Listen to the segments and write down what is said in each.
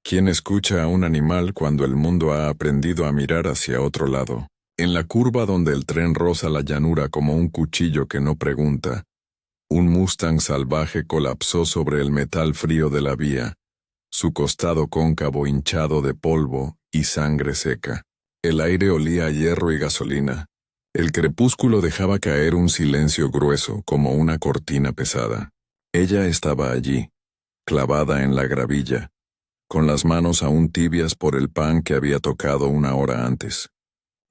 ¿Quién escucha a un animal cuando el mundo ha aprendido a mirar hacia otro lado? En la curva donde el tren roza la llanura como un cuchillo que no pregunta, un Mustang salvaje colapsó sobre el metal frío de la vía, su costado cóncavo hinchado de polvo y sangre seca. El aire olía a hierro y gasolina. El crepúsculo dejaba caer un silencio grueso como una cortina pesada. Ella estaba allí, clavada en la gravilla, con las manos aún tibias por el pan que había tocado una hora antes.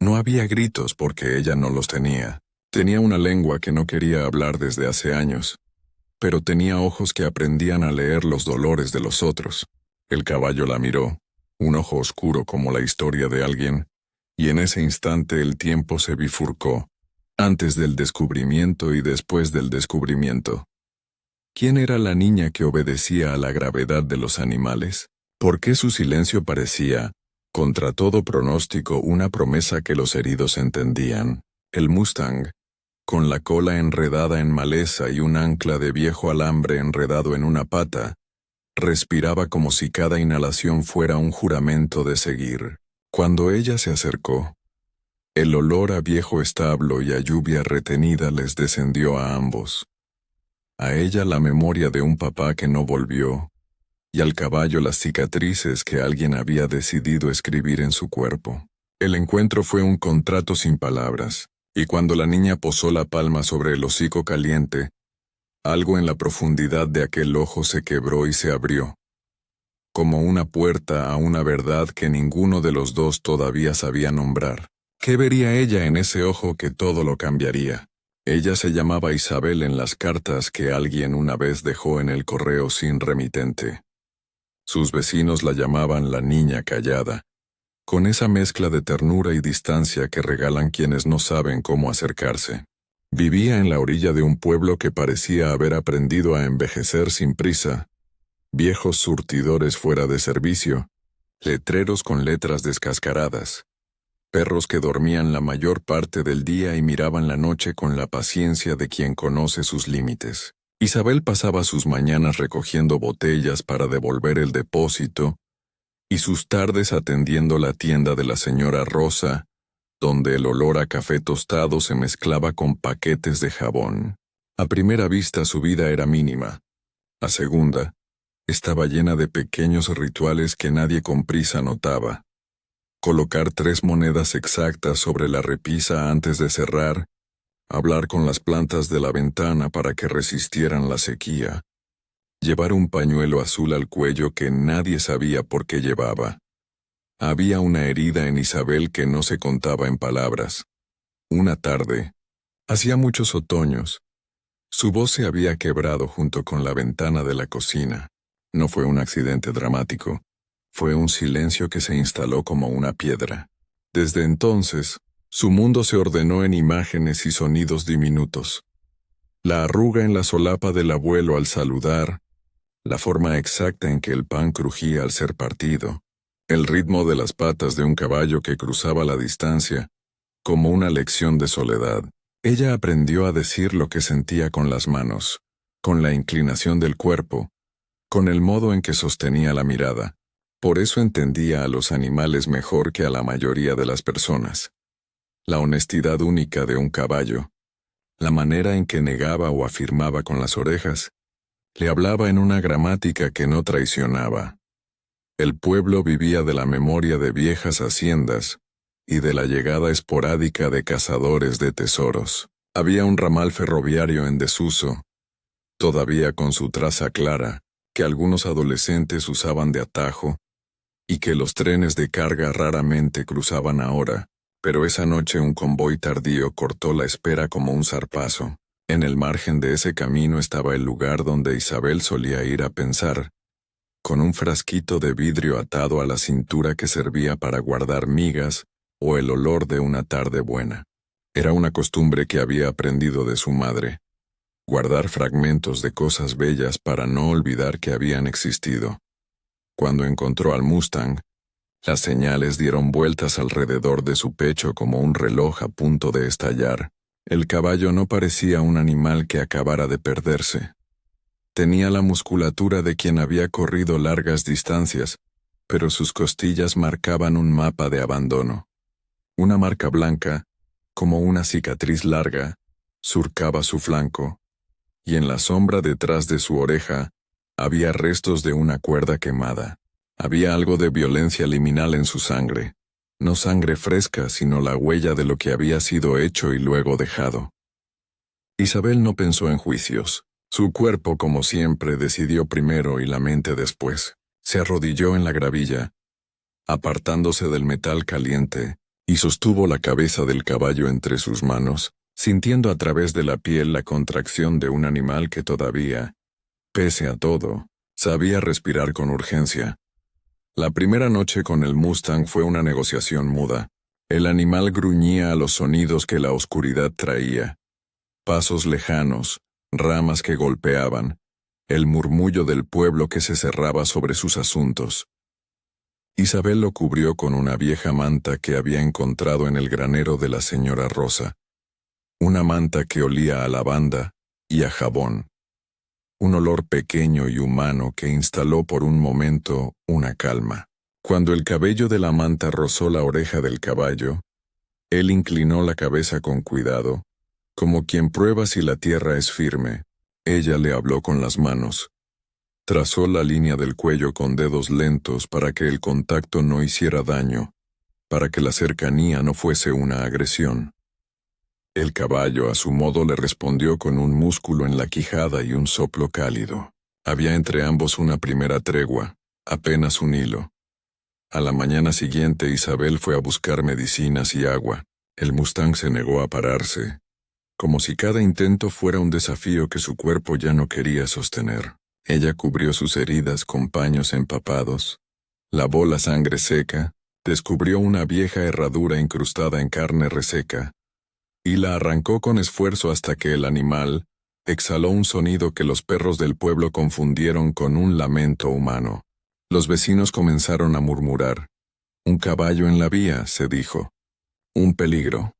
No había gritos porque ella no los tenía. Tenía una lengua que no quería hablar desde hace años, pero tenía ojos que aprendían a leer los dolores de los otros. El caballo la miró, un ojo oscuro como la historia de alguien, y en ese instante el tiempo se bifurcó, antes del descubrimiento y después del descubrimiento. ¿Quién era la niña que obedecía a la gravedad de los animales? ¿Por qué su silencio parecía, contra todo pronóstico, una promesa que los heridos entendían? El Mustang, con la cola enredada en maleza y un ancla de viejo alambre enredado en una pata, respiraba como si cada inhalación fuera un juramento de seguir. Cuando ella se acercó, el olor a viejo establo y a lluvia retenida les descendió a ambos. A ella la memoria de un papá que no volvió, y al caballo las cicatrices que alguien había decidido escribir en su cuerpo. El encuentro fue un contrato sin palabras, y cuando la niña posó la palma sobre el hocico caliente, algo en la profundidad de aquel ojo se quebró y se abrió, como una puerta a una verdad que ninguno de los dos todavía sabía nombrar. ¿Qué vería ella en ese ojo que todo lo cambiaría? Ella se llamaba Isabel en las cartas que alguien una vez dejó en el correo sin remitente. Sus vecinos la llamaban la niña callada, con esa mezcla de ternura y distancia que regalan quienes no saben cómo acercarse. Vivía en la orilla de un pueblo que parecía haber aprendido a envejecer sin prisa. Viejos surtidores fuera de servicio, letreros con letras descascaradas, perros que dormían la mayor parte del día y miraban la noche con la paciencia de quien conoce sus límites. Isabel pasaba sus mañanas recogiendo botellas para devolver el depósito y sus tardes atendiendo la tienda de la señora Rosa, donde el olor a café tostado se mezclaba con paquetes de jabón. A primera vista su vida era mínima. A segunda, estaba llena de pequeños rituales que nadie con prisa notaba. Colocar 3 monedas exactas sobre la repisa antes de cerrar, hablar con las plantas de la ventana para que resistieran la sequía, llevar un pañuelo azul al cuello que nadie sabía por qué llevaba. Había una herida en Isabel que no se contaba en palabras. Una tarde, hacía muchos otoños, su voz se había quebrado junto con la ventana de la cocina. No fue un accidente dramático, fue un silencio que se instaló como una piedra. Desde entonces, su mundo se ordenó en imágenes y sonidos diminutos. La arruga en la solapa del abuelo al saludar, la forma exacta en que el pan crujía al ser partido, el ritmo de las patas de un caballo que cruzaba la distancia, como una lección de soledad. Ella aprendió a decir lo que sentía con las manos, con la inclinación del cuerpo, con el modo en que sostenía la mirada. Por eso entendía a los animales mejor que a la mayoría de las personas. La honestidad única de un caballo, la manera en que negaba o afirmaba con las orejas, le hablaba en una gramática que no traicionaba. El pueblo vivía de la memoria de viejas haciendas y de la llegada esporádica de cazadores de tesoros. Había un ramal ferroviario en desuso, todavía con su traza clara, que algunos adolescentes usaban de atajo, y que los trenes de carga raramente cruzaban ahora, pero esa noche un convoy tardío cortó la espera como un zarpazo. En el margen de ese camino estaba el lugar donde Isabel solía ir a pensar, con un frasquito de vidrio atado a la cintura que servía para guardar migas o el olor de una tarde buena. Era una costumbre que había aprendido de su madre, guardar fragmentos de cosas bellas para no olvidar que habían existido. Cuando encontró al Mustang, las señales dieron vueltas alrededor de su pecho como un reloj a punto de estallar. El caballo no parecía un animal que acabara de perderse. Tenía la musculatura de quien había corrido largas distancias, pero sus costillas marcaban un mapa de abandono. Una marca blanca, como una cicatriz larga, surcaba su flanco, y en la sombra detrás de su oreja había restos de una cuerda quemada. Había algo de violencia liminal en su sangre, no sangre fresca, sino la huella de lo que había sido hecho y luego dejado. Isabel no pensó en juicios. Su cuerpo, como siempre, decidió primero y la mente después. Se arrodilló en la gravilla, apartándose del metal caliente, y sostuvo la cabeza del caballo entre sus manos, sintiendo a través de la piel la contracción de un animal que todavía, pese a todo, sabía respirar con urgencia. La primera noche con el Mustang fue una negociación muda. El animal gruñía a los sonidos que la oscuridad traía. Pasos lejanos, ramas que golpeaban, el murmullo del pueblo que se cerraba sobre sus asuntos. Isabel lo cubrió con una vieja manta que había encontrado en el granero de la señora Rosa. Una manta que olía a lavanda y a jabón. Un olor pequeño y humano que instaló por un momento una calma. Cuando el cabello de la manta rozó la oreja del caballo, él inclinó la cabeza con cuidado, como quien prueba si la tierra es firme. Ella le habló con las manos. Trazó la línea del cuello con dedos lentos para que el contacto no hiciera daño, para que la cercanía no fuese una agresión. El caballo a su modo le respondió con un músculo en la quijada y un soplo cálido. Había entre ambos una primera tregua, apenas un hilo. A la mañana siguiente Isabel fue a buscar medicinas y agua. El Mustang se negó a pararse, como si cada intento fuera un desafío que su cuerpo ya no quería sostener. Ella cubrió sus heridas con paños empapados, lavó la sangre seca, descubrió una vieja herradura incrustada en carne reseca, y la arrancó con esfuerzo hasta que el animal exhaló un sonido que los perros del pueblo confundieron con un lamento humano. Los vecinos comenzaron a murmurar. Un caballo en la vía, se dijo. Un peligro.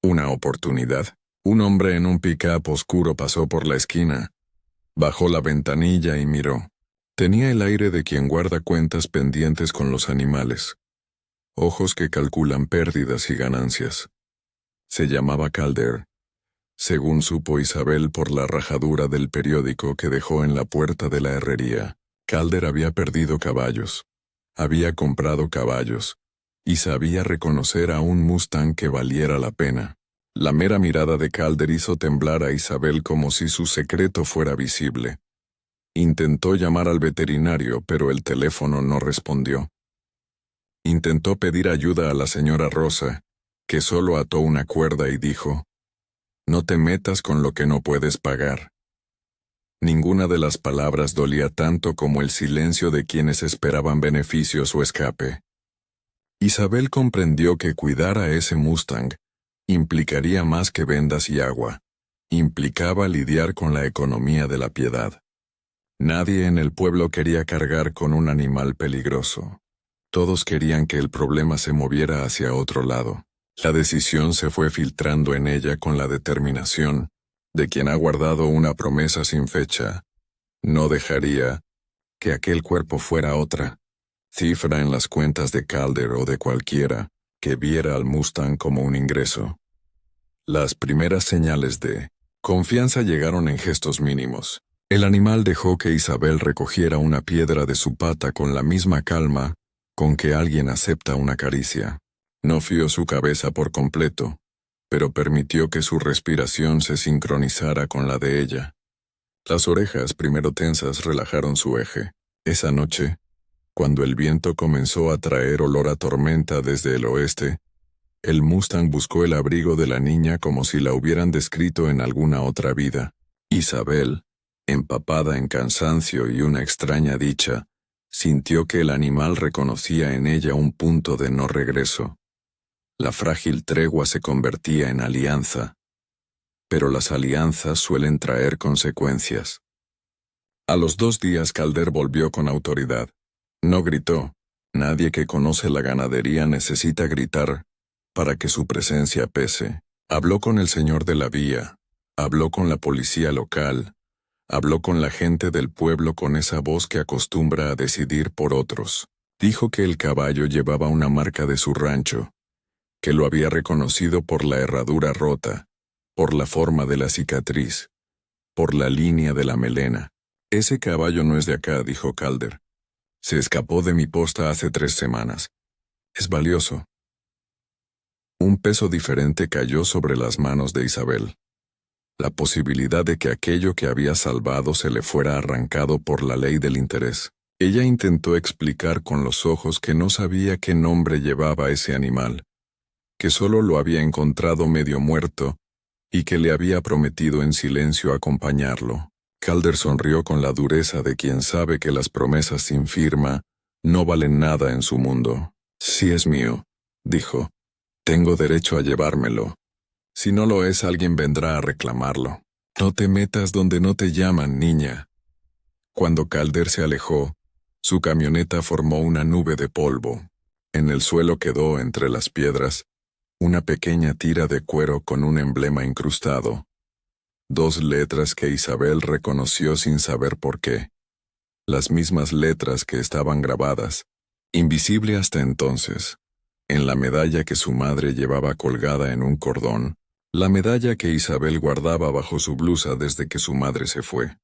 Una oportunidad. Un hombre en un pick-up oscuro pasó por la esquina. Bajó la ventanilla y miró. Tenía el aire de quien guarda cuentas pendientes con los animales. Ojos que calculan pérdidas y ganancias. Se llamaba Calder, según supo Isabel por la rajadura del periódico que dejó en la puerta de la herrería. Calder había perdido caballos. Había comprado caballos. Y sabía reconocer a un Mustang que valiera la pena. La mera mirada de Calder hizo temblar a Isabel como si su secreto fuera visible. Intentó llamar al veterinario, pero el teléfono no respondió. Intentó pedir ayuda a la señora Rosa, que solo ató una cuerda y dijo, «No te metas con lo que no puedes pagar». Ninguna de las palabras dolía tanto como el silencio de quienes esperaban beneficios o escape. Isabel comprendió que cuidar a ese Mustang implicaría más que vendas y agua. Implicaba lidiar con la economía de la piedad. Nadie en el pueblo quería cargar con un animal peligroso. Todos querían que el problema se moviera hacia otro lado. La decisión se fue filtrando en ella con la determinación de quien ha guardado una promesa sin fecha. No dejaría que aquel cuerpo fuera otra cifra en las cuentas de Calder o de cualquiera que viera al Mustang como un ingreso. Las primeras señales de confianza llegaron en gestos mínimos. El animal dejó que Isabel recogiera una piedra de su pata con la misma calma con que alguien acepta una caricia. No fió su cabeza por completo, pero permitió que su respiración se sincronizara con la de ella. Las orejas, primero tensas, relajaron su eje. Esa noche, cuando el viento comenzó a traer olor a tormenta desde el oeste, el Mustang buscó el abrigo de la niña como si la hubieran descrito en alguna otra vida. Isabel, empapada en cansancio y una extraña dicha, sintió que el animal reconocía en ella un punto de no regreso. La frágil tregua se convertía en alianza, pero las alianzas suelen traer consecuencias. A los 2 días Calder volvió con autoridad. No gritó. Nadie que conoce la ganadería necesita gritar para que su presencia pese. Habló con el señor de la vía, habló con la policía local, habló con la gente del pueblo con esa voz que acostumbra a decidir por otros. Dijo que el caballo llevaba una marca de su rancho, que lo había reconocido por la herradura rota, por la forma de la cicatriz, por la línea de la melena. Ese caballo no es de acá, dijo Calder. Se escapó de mi posta hace 3 semanas. Es valioso. Un peso diferente cayó sobre las manos de Isabel. La posibilidad de que aquello que había salvado se le fuera arrancado por la ley del interés. Ella intentó explicar con los ojos que no sabía qué nombre llevaba ese animal, que solo lo había encontrado medio muerto y que le había prometido en silencio acompañarlo. Calder sonrió con la dureza de quien sabe que las promesas sin firma no valen nada en su mundo. Sí es mío, dijo. Tengo derecho a llevármelo. Si no lo es, alguien vendrá a reclamarlo. No te metas donde no te llaman, niña. Cuando Calder se alejó, su camioneta formó una nube de polvo. En el suelo quedó, entre las piedras, una pequeña tira de cuero con un emblema incrustado. 2 letras que Isabel reconoció sin saber por qué. Las mismas letras que estaban grabadas, invisible hasta entonces, en la medalla que su madre llevaba colgada en un cordón, la medalla que Isabel guardaba bajo su blusa desde que su madre se fue.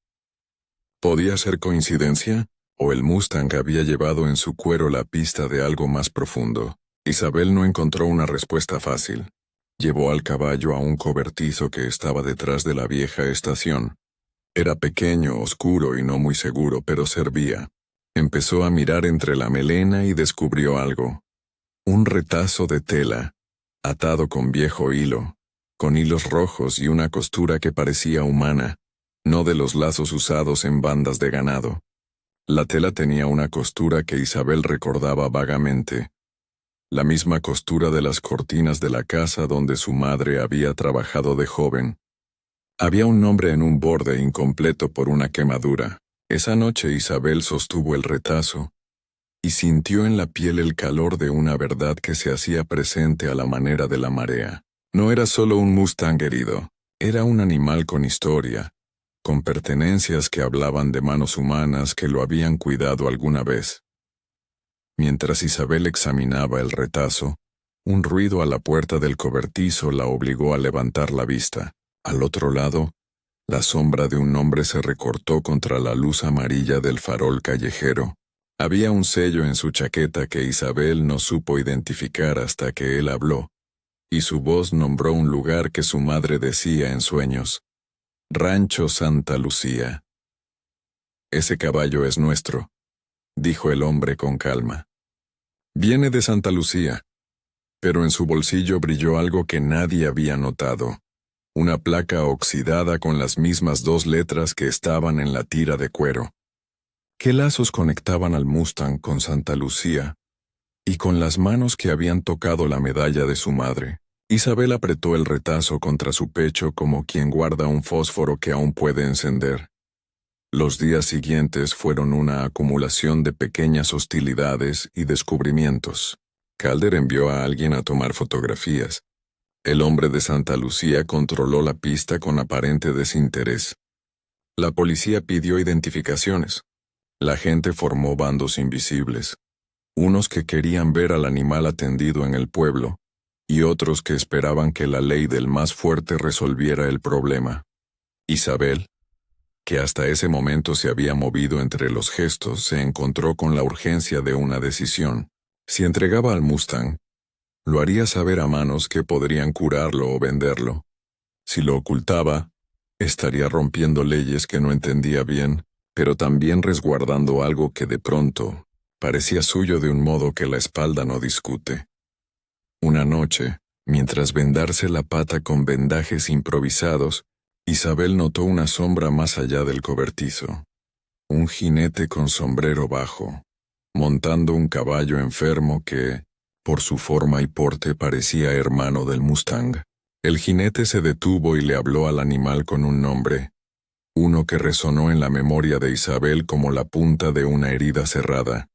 ¿Podía ser coincidencia? ¿O el Mustang había llevado en su cuero la pista de algo más profundo? Isabel no encontró una respuesta fácil. Llevó al caballo a un cobertizo que estaba detrás de la vieja estación. Era pequeño, oscuro y no muy seguro, pero servía. Empezó a mirar entre la melena y descubrió algo. Un retazo de tela, atado con viejo hilo, con hilos rojos y una costura que parecía humana, no de los lazos usados en bandas de ganado. La tela tenía una costura que Isabel recordaba vagamente. La misma costura de las cortinas de la casa donde su madre había trabajado de joven. Había un nombre en un borde incompleto por una quemadura. Esa noche Isabel sostuvo el retazo y sintió en la piel el calor de una verdad que se hacía presente a la manera de la marea. No era solo un Mustang herido, era un animal con historia, con pertenencias que hablaban de manos humanas que lo habían cuidado alguna vez. Mientras Isabel examinaba el retazo, un ruido a la puerta del cobertizo la obligó a levantar la vista. Al otro lado, la sombra de un hombre se recortó contra la luz amarilla del farol callejero. Había un sello en su chaqueta que Isabel no supo identificar hasta que él habló, y su voz nombró un lugar que su madre decía en sueños: Rancho Santa Lucía. Ese caballo es nuestro, dijo el hombre con calma. Viene de Santa Lucía, pero en su bolsillo brilló algo que nadie había notado. Una placa oxidada con las mismas 2 letras que estaban en la tira de cuero. ¿Qué lazos conectaban al Mustang con Santa Lucía y con las manos que habían tocado la medalla de su madre? Isabel apretó el retazo contra su pecho como quien guarda un fósforo que aún puede encender. Los días siguientes fueron una acumulación de pequeñas hostilidades y descubrimientos. Calder envió a alguien a tomar fotografías. El hombre de Santa Lucía controló la pista con aparente desinterés. La policía pidió identificaciones. La gente formó bandos invisibles. Unos que querían ver al animal atendido en el pueblo, y otros que esperaban que la ley del más fuerte resolviera el problema. Isabel, que hasta ese momento se había movido entre los gestos, se encontró con la urgencia de una decisión. Si entregaba al Mustang, lo haría saber a manos que podrían curarlo o venderlo. Si lo ocultaba, estaría rompiendo leyes que no entendía bien, pero también resguardando algo que de pronto parecía suyo de un modo que la espalda no discute. Una noche, mientras vendarse la pata con vendajes improvisados, Isabel notó una sombra más allá del cobertizo. Un jinete con sombrero bajo, montando un caballo enfermo que, por su forma y porte, parecía hermano del Mustang. El jinete se detuvo y le habló al animal con un nombre, uno que resonó en la memoria de Isabel como la punta de una herida cerrada.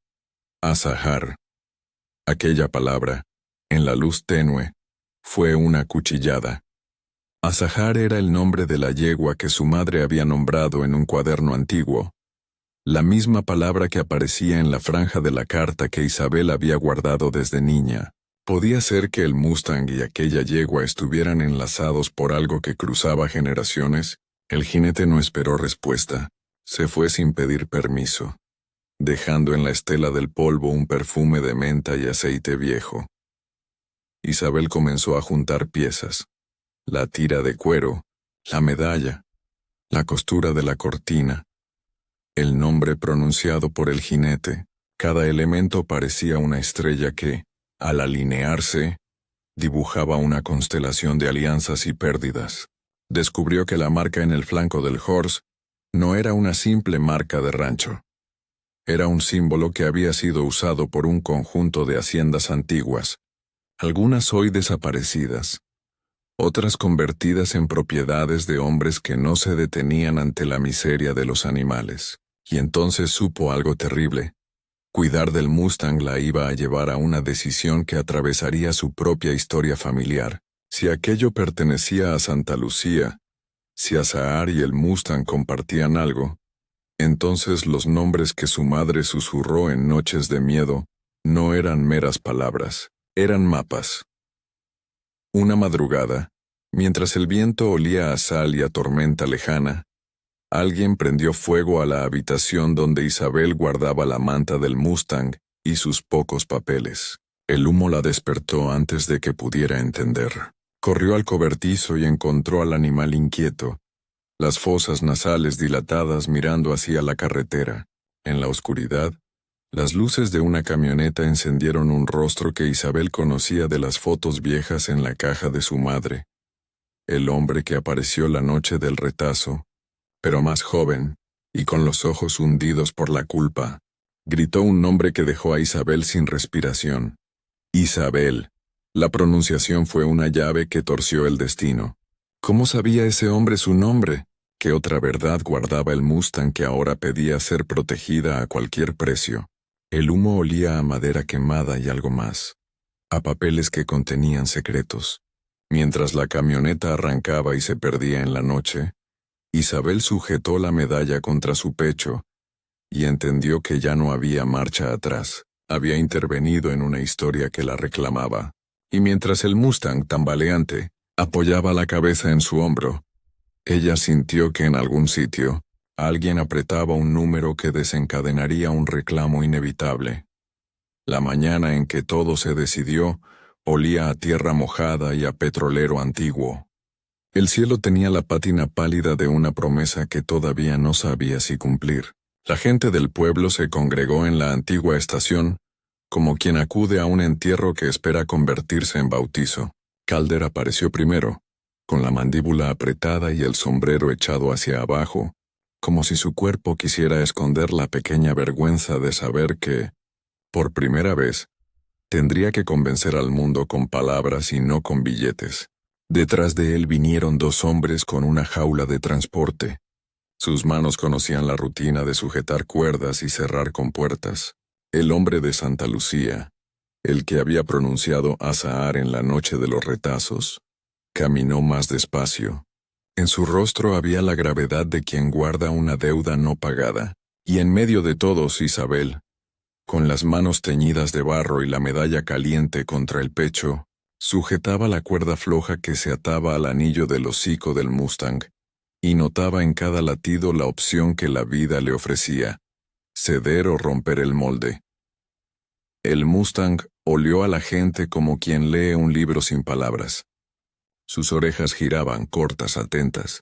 Azahar. Aquella palabra, en la luz tenue, fue una cuchillada. Azahar era el nombre de la yegua que su madre había nombrado en un cuaderno antiguo. la misma palabra que aparecía en la franja de la carta que Isabel había guardado desde niña. Podía ser que el Mustang y aquella yegua estuvieran enlazados por algo que cruzaba generaciones. El jinete no esperó respuesta. Se fue sin pedir permiso, dejando en la estela del polvo un perfume de menta y aceite viejo. Isabel comenzó a juntar piezas: la tira de cuero, la medalla, la costura de la cortina, el nombre pronunciado por el jinete. Cada elemento parecía una estrella que, al alinearse, dibujaba una constelación de alianzas y pérdidas. Descubrió que la marca en el flanco del horse no era una simple marca de rancho. Era un símbolo que había sido usado por un conjunto de haciendas antiguas, algunas hoy desaparecidas, otras convertidas en propiedades de hombres que no se detenían ante la miseria de los animales. Y entonces supo algo terrible. Cuidar del Mustang la iba a llevar a una decisión que atravesaría su propia historia familiar. Si aquello pertenecía a Santa Lucía, si Azahar y el Mustang compartían algo, entonces los nombres que su madre susurró en noches de miedo no eran meras palabras, eran mapas. Una madrugada, mientras el viento olía a sal y a tormenta lejana, alguien prendió fuego a la habitación donde Isabel guardaba la manta del Mustang y sus pocos papeles. El humo la despertó antes de que pudiera entender. Corrió al cobertizo y encontró al animal inquieto, las fosas nasales dilatadas mirando hacia la carretera. En la oscuridad, las luces de una camioneta encendieron un rostro que Isabel conocía de las fotos viejas en la caja de su madre. El hombre que apareció la noche del retazo, pero más joven, y con los ojos hundidos por la culpa, gritó un nombre que dejó a Isabel sin respiración. Isabel. La pronunciación fue una llave que torció el destino. ¿Cómo sabía ese hombre su nombre? ¿Qué otra verdad guardaba el Mustang que ahora pedía ser protegida a cualquier precio? El humo olía a madera quemada y algo más, a papeles que contenían secretos. Mientras la camioneta arrancaba y se perdía en la noche, Isabel sujetó la medalla contra su pecho y entendió que ya no había marcha atrás. Había intervenido en una historia que la reclamaba. Y mientras el Mustang, tambaleante, apoyaba la cabeza en su hombro, ella sintió que en algún sitio, alguien apretaba un número que desencadenaría un reclamo inevitable. La mañana en que todo se decidió, olía a tierra mojada y a petrolero antiguo. El cielo tenía la pátina pálida de una promesa que todavía no sabía si cumplir. La gente del pueblo se congregó en la antigua estación, como quien acude a un entierro que espera convertirse en bautizo. Calder apareció primero, con la mandíbula apretada y el sombrero echado hacia abajo, como si su cuerpo quisiera esconder la pequeña vergüenza de saber que, por primera vez, tendría que convencer al mundo con palabras y no con billetes. Detrás de él vinieron dos hombres con una jaula de transporte. Sus manos conocían la rutina de sujetar cuerdas y cerrar compuertas. El hombre de Santa Lucía, el que había pronunciado Azahar en la noche de los retazos, caminó más despacio. En su rostro había la gravedad de quien guarda una deuda no pagada, y en medio de todos Isabel, con las manos teñidas de barro y la medalla caliente contra el pecho, sujetaba la cuerda floja que se ataba al anillo del hocico del Mustang, y notaba en cada latido la opción que la vida le ofrecía: ceder o romper el molde. El Mustang olió a la gente como quien lee un libro sin palabras. Sus orejas giraban, cortas, atentas.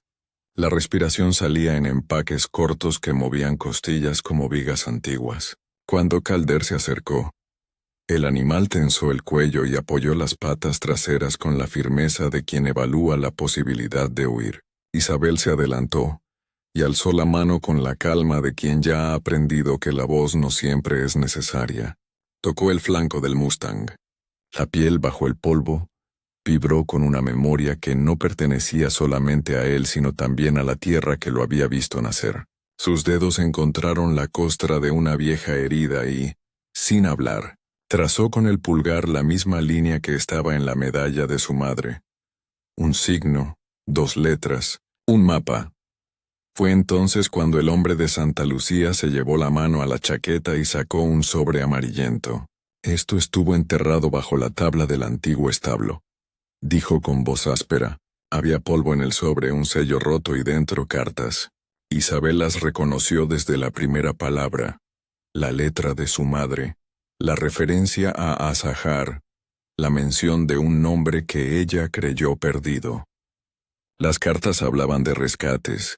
La respiración salía en empaques cortos que movían costillas como vigas antiguas. Cuando Calder se acercó, el animal tensó el cuello y apoyó las patas traseras con la firmeza de quien evalúa la posibilidad de huir. Isabel se adelantó y alzó la mano con la calma de quien ya ha aprendido que la voz no siempre es necesaria. Tocó el flanco del Mustang. La piel bajo el polvo vibró con una memoria que no pertenecía solamente a él sino también a la tierra que lo había visto nacer. Sus dedos encontraron la costra de una vieja herida y, sin hablar, trazó con el pulgar la misma línea que estaba en la medalla de su madre. Un signo, dos letras, un mapa. Fue entonces cuando el hombre de Santa Lucía se llevó la mano a la chaqueta y sacó un sobre amarillento. Esto estuvo enterrado bajo la tabla del antiguo establo, dijo con voz áspera. Había polvo en el sobre, un sello roto y dentro cartas. Isabel las reconoció desde la primera palabra, la letra de su madre, la referencia a Asahar, la mención de un nombre que ella creyó perdido. Las cartas hablaban de rescates,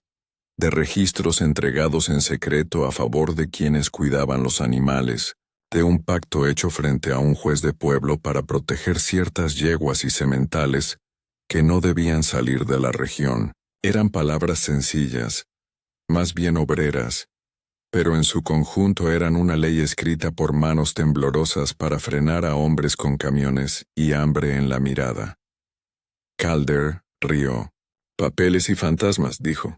de registros entregados en secreto a favor de quienes cuidaban los animales, de un pacto hecho frente a un juez de pueblo para proteger ciertas yeguas y sementales que no debían salir de la región. Eran palabras sencillas, más bien obreras, pero en su conjunto eran una ley escrita por manos temblorosas para frenar a hombres con camiones y hambre en la mirada. Calder rió. Papeles y fantasmas, dijo.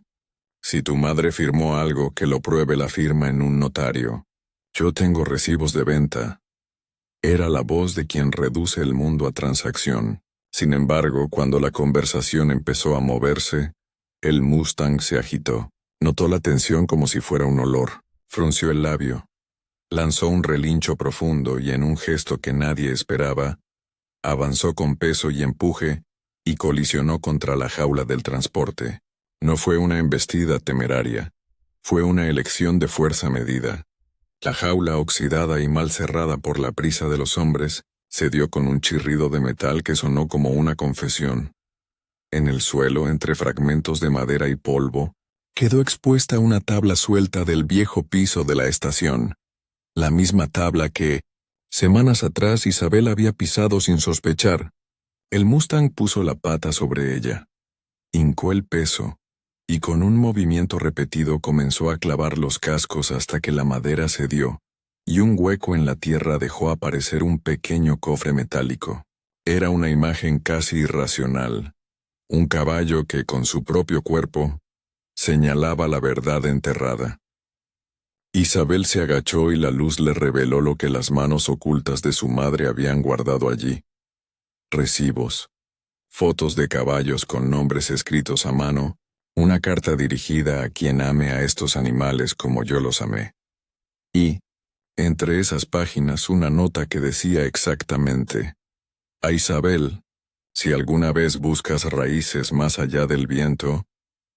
Si tu madre firmó algo, que lo pruebe la firma en un notario. Yo tengo recibos de venta. Era la voz de quien reduce el mundo a transacción. Sin embargo, cuando la conversación empezó a moverse, el Mustang se agitó. Notó la tensión como si fuera un olor. Frunció el labio. Lanzó un relincho profundo y en un gesto que nadie esperaba, avanzó con peso y empuje y colisionó contra la jaula del transporte. No fue una embestida temeraria. Fue una elección de fuerza medida. La jaula, oxidada y mal cerrada por la prisa de los hombres, cedió con un chirrido de metal que sonó como una confesión. En el suelo, entre fragmentos de madera y polvo, quedó expuesta una tabla suelta del viejo piso de la estación. La misma tabla que, semanas atrás, Isabel había pisado sin sospechar. El Mustang puso la pata sobre ella. Hincó el peso, y con un movimiento repetido comenzó a clavar los cascos hasta que la madera cedió, y un hueco en la tierra dejó aparecer un pequeño cofre metálico. Era una imagen casi irracional, un caballo que con su propio cuerpo señalaba la verdad enterrada. Isabel se agachó y la luz le reveló lo que las manos ocultas de su madre habían guardado allí. Recibos, fotos de caballos con nombres escritos a mano, una carta dirigida a quien ame a estos animales como yo los amé. Y, entre esas páginas, una nota que decía exactamente: a Isabel, si alguna vez buscas raíces más allá del viento,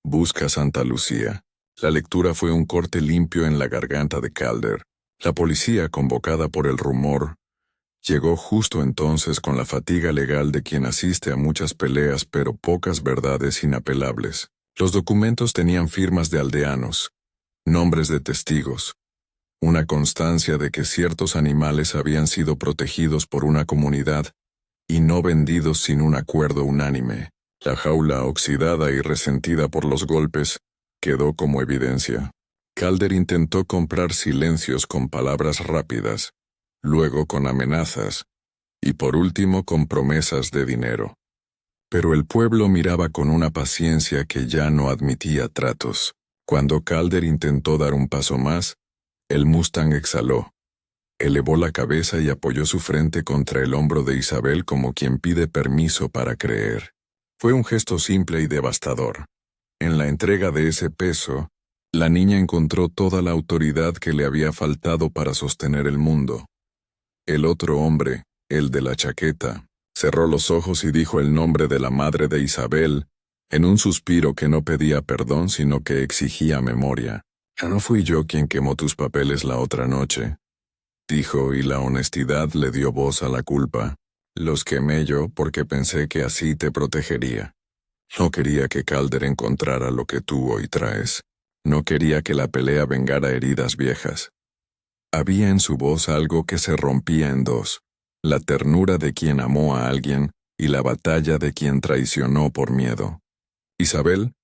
busca Santa Lucía. La lectura fue un corte limpio en la garganta de Calder. La policía, convocada por el rumor, llegó justo entonces con la fatiga legal de quien asiste a muchas peleas pero pocas verdades inapelables. Los documentos tenían firmas de aldeanos, nombres de testigos, una constancia de que ciertos animales habían sido protegidos por una comunidad y no vendidos sin un acuerdo unánime. La jaula, oxidada y resentida por los golpes, quedó como evidencia. Calder intentó comprar silencios con palabras rápidas, luego con amenazas, y por último con promesas de dinero. Pero el pueblo miraba con una paciencia que ya no admitía tratos. Cuando Calder intentó dar un paso más, el Mustang exhaló. Elevó la cabeza y apoyó su frente contra el hombro de Isabel como quien pide permiso para creer. Fue un gesto simple y devastador. En la entrega de ese peso, la niña encontró toda la autoridad que le había faltado para sostener el mundo. El otro hombre, el de la chaqueta, cerró los ojos y dijo el nombre de la madre de Isabel, en un suspiro que no pedía perdón sino que exigía memoria. «No fui yo quien quemó tus papeles la otra noche», dijo, y la honestidad le dio voz a la culpa. «Los quemé yo porque pensé que así te protegería. No quería que Calder encontrara lo que tú hoy traes. No quería que la pelea vengara heridas viejas». Había en su voz algo que se rompía en dos: la ternura de quien amó a alguien y la batalla de quien traicionó por miedo. Isabel,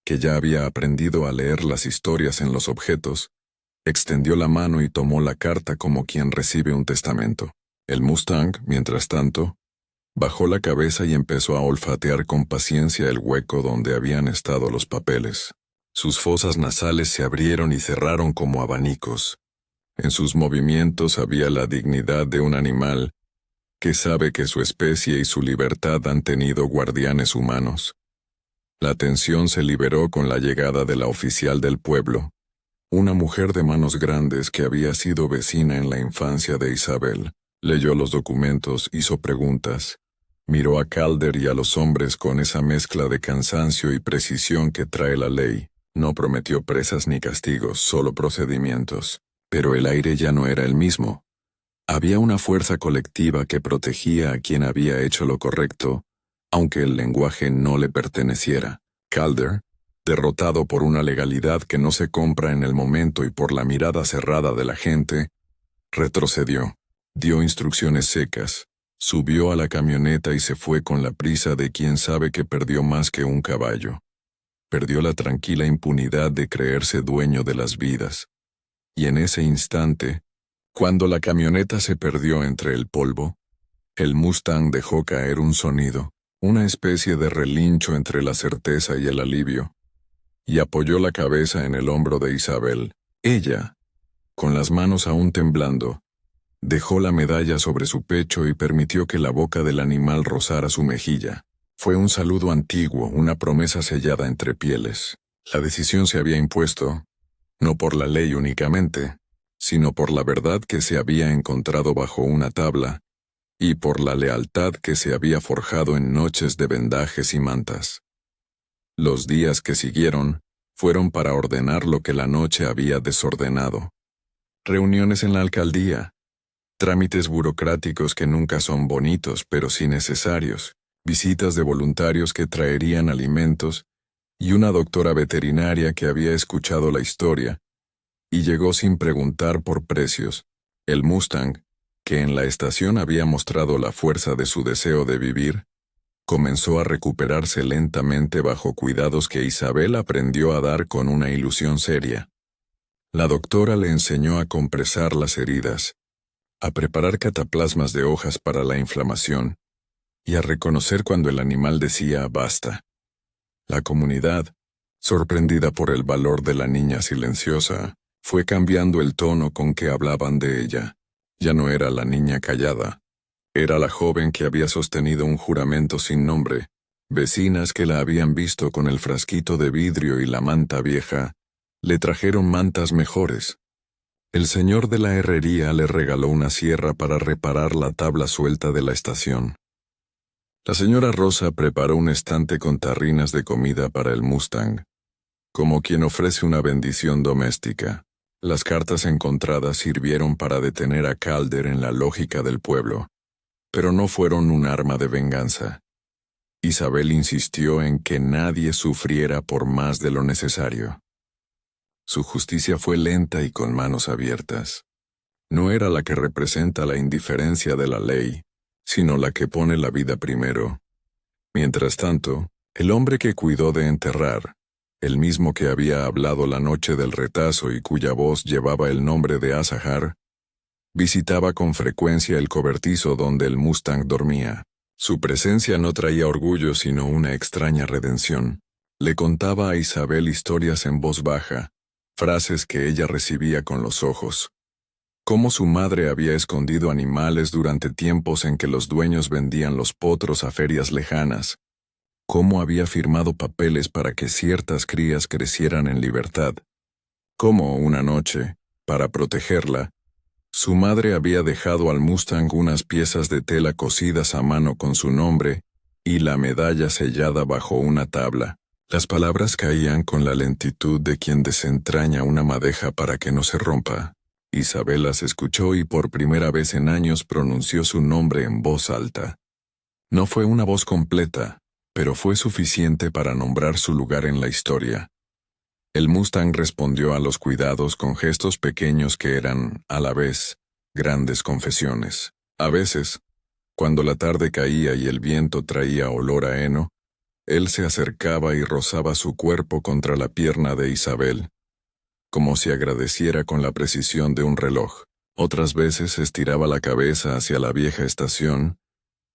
que ya había aprendido a leer las historias en los objetos, extendió la mano y tomó la carta como quien recibe un testamento. El Mustang, mientras tanto, bajó la cabeza y empezó a olfatear con paciencia el hueco donde habían estado los papeles. Sus fosas nasales se abrieron y cerraron como abanicos. En sus movimientos había la dignidad de un animal que sabe que su especie y su libertad han tenido guardianes humanos. La tensión se liberó con la llegada de la oficial del pueblo, una mujer de manos grandes que había sido vecina en la infancia de Isabel. Leyó los documentos, hizo preguntas, miró a Calder y a los hombres con esa mezcla de cansancio y precisión que trae la ley. No prometió presas ni castigos, solo procedimientos. Pero el aire ya no era el mismo. Había una fuerza colectiva que protegía a quien había hecho lo correcto, aunque el lenguaje no le perteneciera. Calder, derrotado por una legalidad que no se compra en el momento y por la mirada cerrada de la gente, retrocedió, dio instrucciones secas, subió a la camioneta y se fue con la prisa de quien sabe que perdió más que un caballo. Perdió la tranquila impunidad de creerse dueño de las vidas. Y en ese instante, cuando la camioneta se perdió entre el polvo, el Mustang dejó caer un sonido, una especie de relincho entre la certeza y el alivio, y apoyó la cabeza en el hombro de Isabel. Ella, con las manos aún temblando, dejó la medalla sobre su pecho y permitió que la boca del animal rozara su mejilla. Fue un saludo antiguo, una promesa sellada entre pieles. La decisión se había impuesto, no por la ley únicamente, sino por la verdad que se había encontrado bajo una tabla, y por la lealtad que se había forjado en noches de vendajes y mantas. Los días que siguieron fueron para ordenar lo que la noche había desordenado. Reuniones en la alcaldía, trámites burocráticos que nunca son bonitos pero sí necesarios, visitas de voluntarios que traerían alimentos, y una doctora veterinaria que había escuchado la historia, y llegó sin preguntar por precios. El Mustang, que en la estación había mostrado la fuerza de su deseo de vivir, comenzó a recuperarse lentamente bajo cuidados que Isabel aprendió a dar con una ilusión seria. La doctora le enseñó a compresar las heridas, a preparar cataplasmas de hojas para la inflamación, y a reconocer cuando el animal decía basta. La comunidad, sorprendida por el valor de la niña silenciosa, fue cambiando el tono con que hablaban de ella. Ya no era la niña callada. Era la joven que había sostenido un juramento sin nombre. Vecinas que la habían visto con el frasquito de vidrio y la manta vieja, le trajeron mantas mejores. El señor de la herrería le regaló una sierra para reparar la tabla suelta de la estación. La señora Rosa preparó un estante con tarrinas de comida para el Mustang, como quien ofrece una bendición doméstica. Las cartas encontradas sirvieron para detener a Calder en la lógica del pueblo, pero no fueron un arma de venganza. Isabel insistió en que nadie sufriera por más de lo necesario. Su justicia fue lenta y con manos abiertas. No era la que representa la indiferencia de la ley, sino la que pone la vida primero. Mientras tanto, el hombre que cuidó de enterrar, el mismo que había hablado la noche del retazo y cuya voz llevaba el nombre de Asahar, visitaba con frecuencia el cobertizo donde el Mustang dormía. Su presencia no traía orgullo sino una extraña redención. Le contaba a Isabel historias en voz baja, frases que ella recibía con los ojos. Cómo su madre había escondido animales durante tiempos en que los dueños vendían los potros a ferias lejanas. Cómo había firmado papeles para que ciertas crías crecieran en libertad. Cómo una noche, para protegerla, su madre había dejado al Mustang unas piezas de tela cosidas a mano con su nombre y la medalla sellada bajo una tabla. Las palabras caían con la lentitud de quien desentraña una madeja para que no se rompa. Isabel las escuchó y por primera vez en años pronunció su nombre en voz alta. No fue una voz completa, pero fue suficiente para nombrar su lugar en la historia. El Mustang respondió a los cuidados con gestos pequeños que eran, a la vez, grandes confesiones. A veces, cuando la tarde caía y el viento traía olor a heno, él se acercaba y rozaba su cuerpo contra la pierna de Isabel, como si agradeciera con la precisión de un reloj. Otras veces estiraba la cabeza hacia la vieja estación,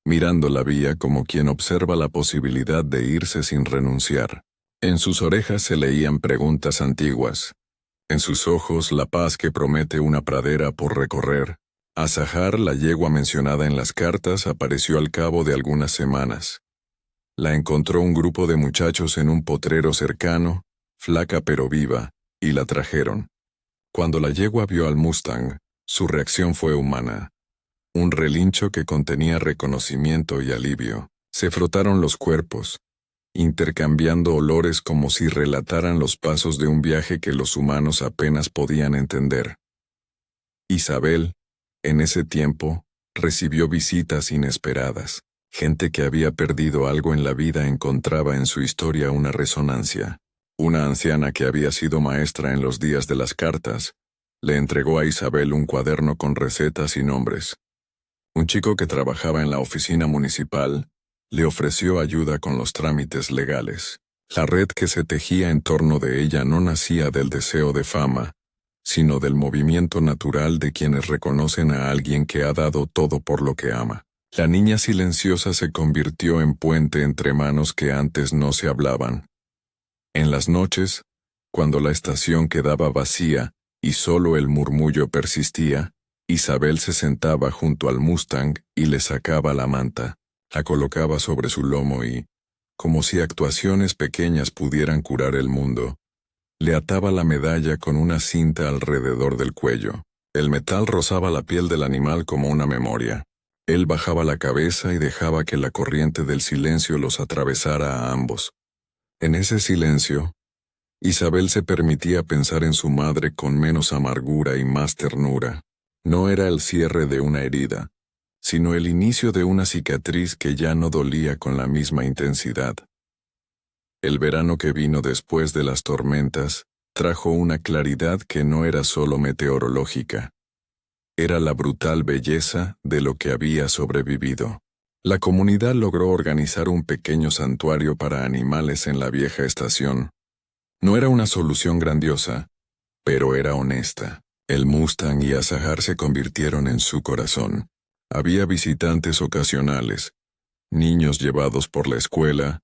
mirando la vía como quien observa la posibilidad de irse sin renunciar. En sus orejas se leían preguntas antiguas. En sus ojos la paz que promete una pradera por recorrer. Asahar, la yegua mencionada en las cartas, apareció al cabo de algunas semanas. La encontró un grupo de muchachos en un potrero cercano, flaca pero viva, y la trajeron. Cuando la yegua vio al Mustang, su reacción fue humana. Un relincho que contenía reconocimiento y alivio. Se frotaron los cuerpos, intercambiando olores como si relataran los pasos de un viaje que los humanos apenas podían entender. Isabel, en ese tiempo, recibió visitas inesperadas. Gente que había perdido algo en la vida encontraba en su historia una resonancia. Una anciana que había sido maestra en los días de las cartas, le entregó a Isabel un cuaderno con recetas y nombres. Un chico que trabajaba en la oficina municipal le ofreció ayuda con los trámites legales. La red que se tejía en torno de ella no nacía del deseo de fama, sino del movimiento natural de quienes reconocen a alguien que ha dado todo por lo que ama. La niña silenciosa se convirtió en puente entre manos que antes no se hablaban. En las noches, cuando la estación quedaba vacía y solo el murmullo persistía, Isabel se sentaba junto al Mustang y le sacaba la manta, la colocaba sobre su lomo y, como si actuaciones pequeñas pudieran curar el mundo, le ataba la medalla con una cinta alrededor del cuello. El metal rozaba la piel del animal como una memoria. Él bajaba la cabeza y dejaba que la corriente del silencio los atravesara a ambos. En ese silencio, Isabel se permitía pensar en su madre con menos amargura y más ternura. No era el cierre de una herida, sino el inicio de una cicatriz que ya no dolía con la misma intensidad. El verano que vino después de las tormentas trajo una claridad que no era solo meteorológica. Era la brutal belleza de lo que había sobrevivido. La comunidad logró organizar un pequeño santuario para animales en la vieja estación. No era una solución grandiosa, pero era honesta. El Mustang y Azahar se convirtieron en su corazón. Había visitantes ocasionales, niños llevados por la escuela,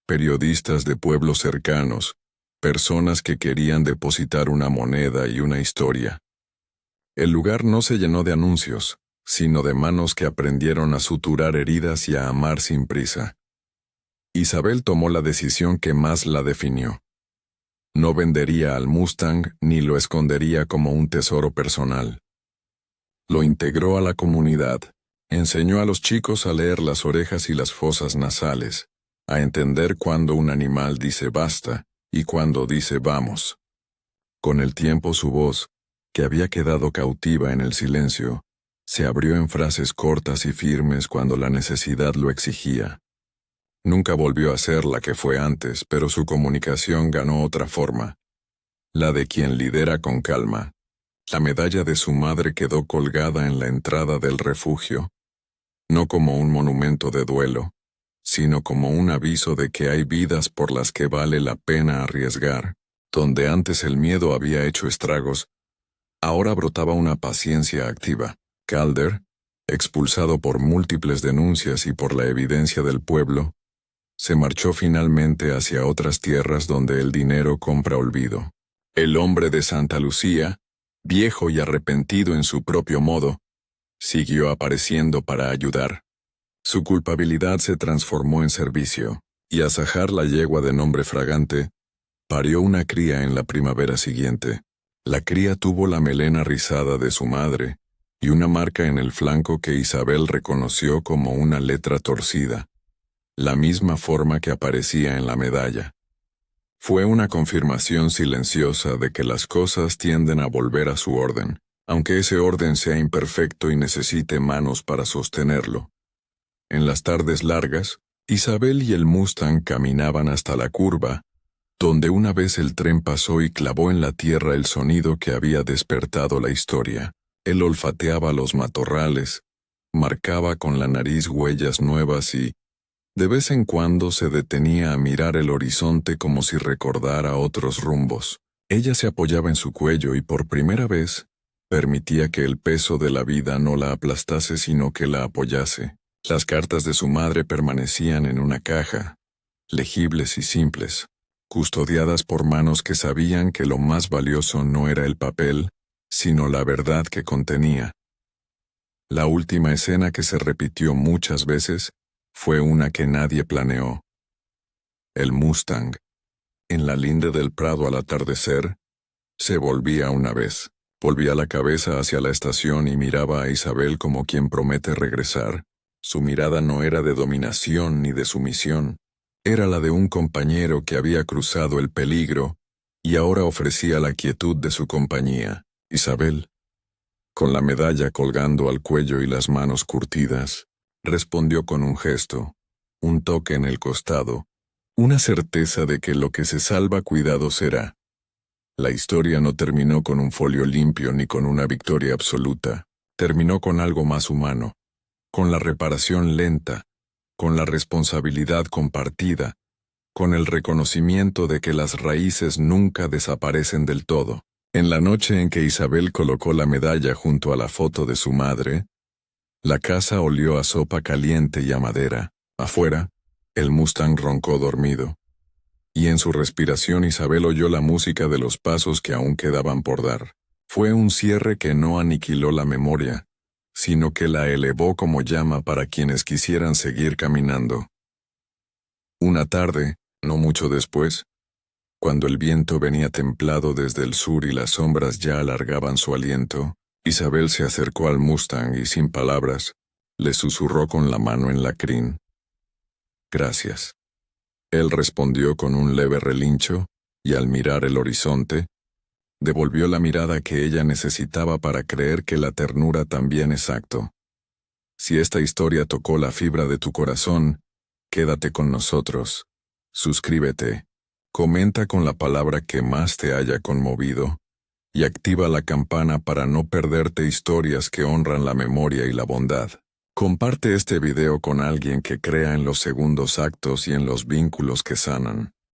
periodistas de pueblos cercanos, personas que querían depositar una moneda y una historia. El lugar no se llenó de anuncios, sino de manos que aprendieron a suturar heridas y a amar sin prisa. Isabel tomó la decisión que más la definió. No vendería al Mustang ni lo escondería como un tesoro personal. Lo integró a la comunidad, enseñó a los chicos a leer las orejas y las fosas nasales, a entender cuándo un animal dice basta y cuándo dice vamos. Con el tiempo su voz, que había quedado cautiva en el silencio, se abrió en frases cortas y firmes cuando la necesidad lo exigía. Nunca volvió a ser la que fue antes, pero su comunicación ganó otra forma, la de quien lidera con calma. La medalla de su madre quedó colgada en la entrada del refugio, no como un monumento de duelo, sino como un aviso de que hay vidas por las que vale la pena arriesgar. Donde antes el miedo había hecho estragos, ahora brotaba una paciencia activa. Calder, expulsado por múltiples denuncias y por la evidencia del pueblo, se marchó finalmente hacia otras tierras donde el dinero compra olvido. El hombre de Santa Lucía, viejo y arrepentido en su propio modo, siguió apareciendo para ayudar. Su culpabilidad se transformó en servicio, y Azahar, la yegua de nombre Fragante, parió una cría en la primavera siguiente. La cría tuvo la melena rizada de su madre y una marca en el flanco que Isabel reconoció como una letra torcida, la misma forma que aparecía en la medalla. Fue una confirmación silenciosa de que las cosas tienden a volver a su orden, aunque ese orden sea imperfecto y necesite manos para sostenerlo. En las tardes largas, Isabel y el Mustang caminaban hasta la curva, donde una vez el tren pasó y clavó en la tierra el sonido que había despertado la historia. Él olfateaba los matorrales, marcaba con la nariz huellas nuevas y, de vez en cuando, se detenía a mirar el horizonte como si recordara otros rumbos. Ella se apoyaba en su cuello y por primera vez permitía que el peso de la vida no la aplastase sino que la apoyase. Las cartas de su madre permanecían en una caja, legibles y simples, custodiadas por manos que sabían que lo más valioso no era el papel, sino la verdad que contenía. La última escena, que se repitió muchas veces, fue una que nadie planeó. el Mustang. En la linde del prado al atardecer, se volvía una vez. Volvía la cabeza hacia la estación y miraba a Isabel como quien promete regresar. Su mirada no era de dominación ni de sumisión. Era la de un compañero que había cruzado el peligro y ahora ofrecía la quietud de su compañía. Isabel, con la medalla colgando al cuello y las manos curtidas, respondió con un gesto, un toque en el costado, una certeza de que lo que se salva cuidado será. La historia no terminó con un folio limpio ni con una victoria absoluta. Terminó con algo más humano, con la reparación lenta, con la responsabilidad compartida, con el reconocimiento de que las raíces nunca desaparecen del todo. En la noche en que Isabel colocó la medalla junto a la foto de su madre, la casa olió a sopa caliente y a madera. Afuera, el Mustang roncó dormido. Y en su respiración Isabel oyó la música de los pasos que aún quedaban por dar. Fue un cierre que no aniquiló la memoria, sino que la elevó como llama para quienes quisieran seguir caminando. Una tarde, no mucho después, cuando el viento venía templado desde el sur y las sombras ya alargaban su aliento, Isabel se acercó al Mustang y sin palabras, le susurró con la mano en la crin. «Gracias». Él respondió con un leve relincho, y al mirar el horizonte, devolvió la mirada que ella necesitaba para creer que la ternura también es acto. Si esta historia tocó la fibra de tu corazón, quédate con nosotros. Suscríbete, comenta con la palabra que más te haya conmovido, y activa la campana para no perderte historias que honran la memoria y la bondad. Comparte este video con alguien que crea en los segundos actos y en los vínculos que sanan.